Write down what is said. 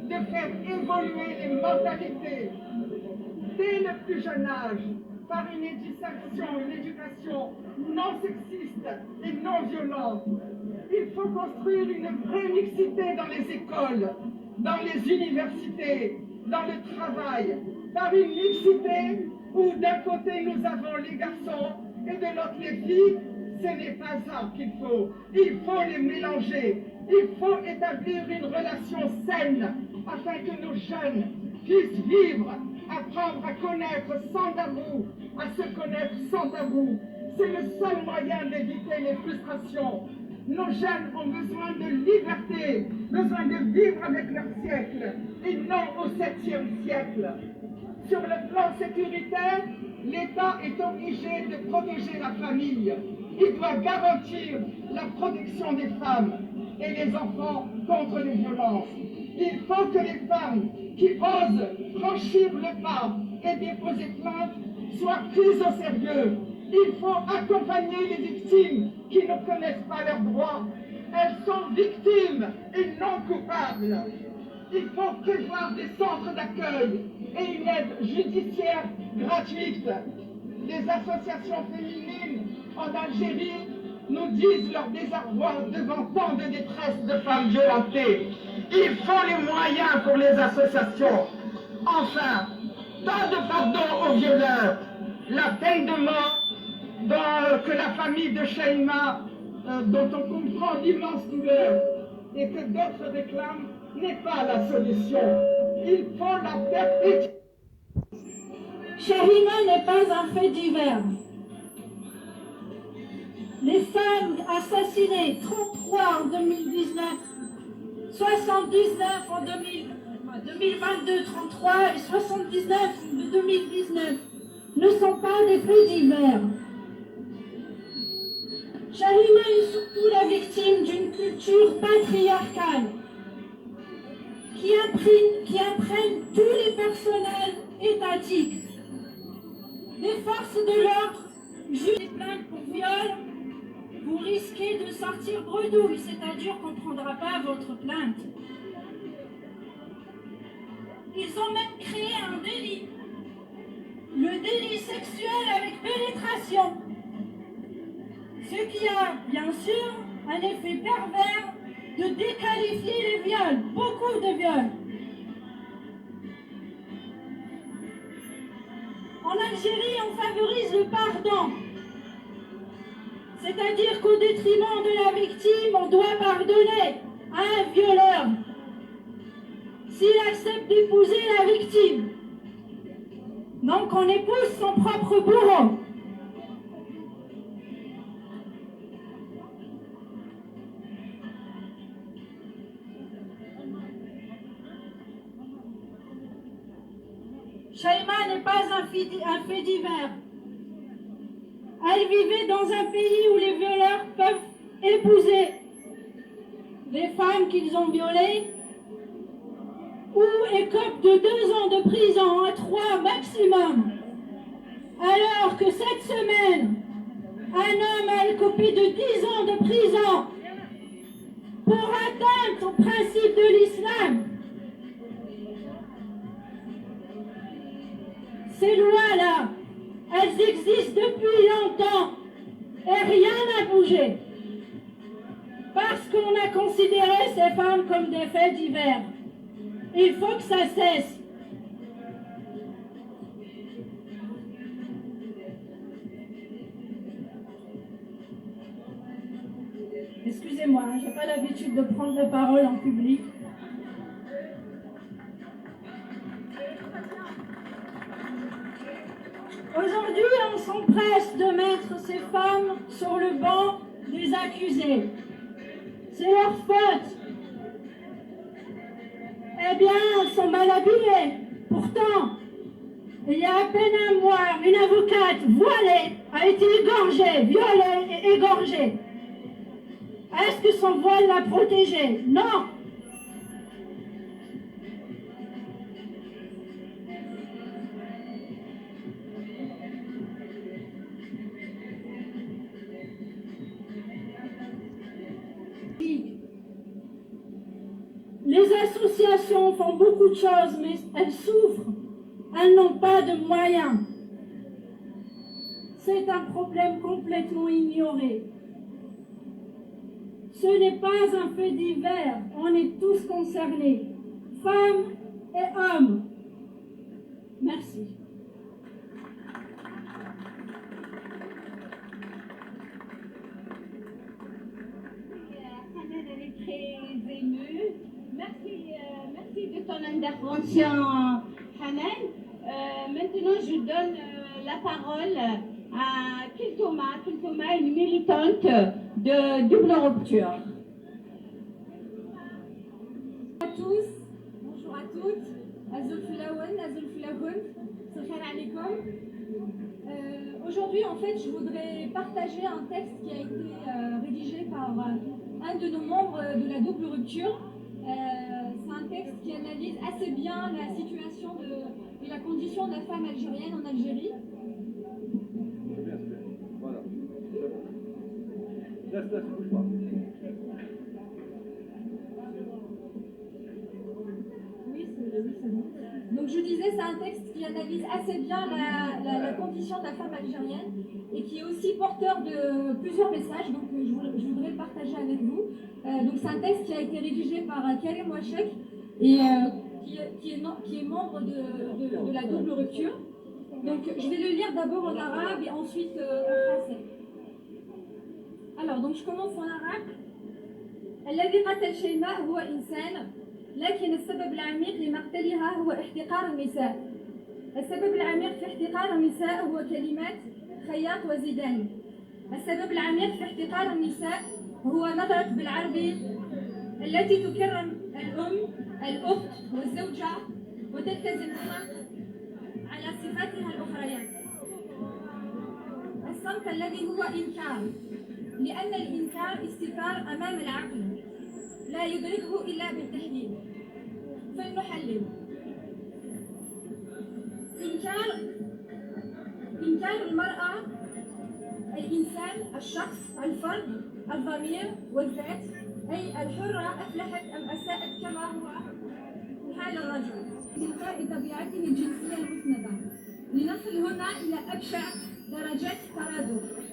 de faire évoluer les mentalités dès le plus jeune âge par une éducation non sexiste et non violente. Il faut construire une vraie mixité dans les écoles, dans les universités, dans le travail, par une mixité où d'un côté nous avons les garçons et de l'autre les filles. Ce n'est pas ça qu'il faut. Il faut les mélanger. Il faut établir une relation saine afin que nos jeunes puissent vivre, apprendre à connaître sans tabou, à se connaître sans tabou. C'est le seul moyen d'éviter les frustrations. Nos jeunes ont besoin de liberté, besoin de vivre avec leur siècle et non au 7e siècle. Sur le plan sécuritaire, l'État est obligé de protéger la famille. Il doit garantir la protection des femmes et les enfants contre les violences. Il faut que les femmes qui osent franchir le pas et déposer plainte soient prises au sérieux. Il faut accompagner les victimes qui ne connaissent pas leurs droits. Elles sont victimes et non coupables. Il faut prévoir des centres d'accueil et une aide judiciaire gratuite. Les associations féminines en Algérie nous disent leur désarroi devant tant de détresse de femmes violentées. Il faut les moyens pour les associations. Enfin, pas de pardon aux violeurs. La peine de mort que la famille de Shaima, dont on comprend l'immense douleur et que d'autres réclament, n'est pas la solution. Il faut la perpétuer. Shaima n'est pas un fait divers. Les femmes assassinées, 33 en 2019, 79 en 2022, 33 et 79 en 2019, ne sont pas des faits divers. Shaima est surtout la victime d'une culture patriarcale qui imprègne tous les personnels étatiques. Les forces de l'ordre jugent les plaintes pour viol, vous risquez de sortir bredouille, c'est-à-dire qu'on ne prendra pas votre plainte. Ils ont même créé un délit, le délit sexuel avec pénétration, ce qui a bien sûr un effet pervers de déqualifier les viols, beaucoup de viols. En Algérie, on favorise le pardon. C'est-à-dire qu'au détriment de la victime, on doit pardonner à un violeur s'il accepte d'épouser la victime. Donc on épouse son propre bourreau. Shaima n'est pas un fait divers. Elle vivait dans un pays où les violeurs peuvent épouser les femmes qu'ils ont violées ou écopent de 2 ans de prison à 3 maximum. Alors que cette semaine, un homme a écopé de 10 ans de prison pour atteinte au principe de l'islam. Ces lois-là, elles existent depuis longtemps et rien n'a bougé. Parce qu'on a considéré ces femmes comme des faits divers. Il faut que ça cesse. Excusez-moi, je n'ai pas l'habitude de prendre la parole en public. Aujourd'hui, on s'empresse de mettre ces femmes sur le banc des accusés. C'est leur faute. Eh bien, elles sont mal habillées. Pourtant, il y a à peine un mois, une avocate voilée a été égorgée, violée et égorgée. Est-ce que son voile l'a protégée? Non. Les associations font beaucoup de choses, mais elles souffrent. Elles n'ont pas de moyens. C'est un problème complètement ignoré. Ce n'est pas un fait divers. On est tous concernés, femmes et hommes. Merci. Hanan, elle est très émue. Merci de ton intervention, Hanan. Maintenant, je donne la parole à Kiltoma. Kiltoma est une militante de double rupture. Bonjour à tous, bonjour à toutes. Azul Filaoun, Azul Filaoun, Salam alaikum. Aujourd'hui, en fait, je voudrais partager un texte qui a été rédigé par un de nos membres de la double rupture. C'est un texte qui analyse assez bien la situation et la condition de la femme algérienne en Algérie. Voilà, c'est bon. Laisse, bouge pas. Oui, c'est bon. Donc je disais, c'est un texte qui analyse assez bien la condition de la femme algérienne et qui est aussi porteur de plusieurs messages, donc je voudrais le partager avec vous. Donc c'est un texte qui a été rédigé par Karim Ouachek et qui est membre de la double rupture. Donc je vais le lire d'abord en arabe et ensuite en français. Alors, donc je commence en arabe. الذي قتل شيماء هو إنسان، لكن السبب العميق لمقتلها هو احتقار النساء. السبب العميق في احتقار النساء هو كلمات خياط وزيداني. السبب العميق في احتقار النساء هو نظرة بالعربي التي تكرم الأم، الأخت والزوجة وتلتزم على صفاتها الأخريات. الصمت الذي هو إنكار، لأن الإنكار استتار أمام العقل لا يدركه إلا بالتحليل. فلنحلل. إنكار المرأة، الإنسان، الشخص، الفرد، الضمير والذات، أي الحرة أفلحت أم أساءت كما هو حال الرجل بإلقاء طبيعته الجنسية المسندة. لنصل هنا إلى أبشع درجات الترادف.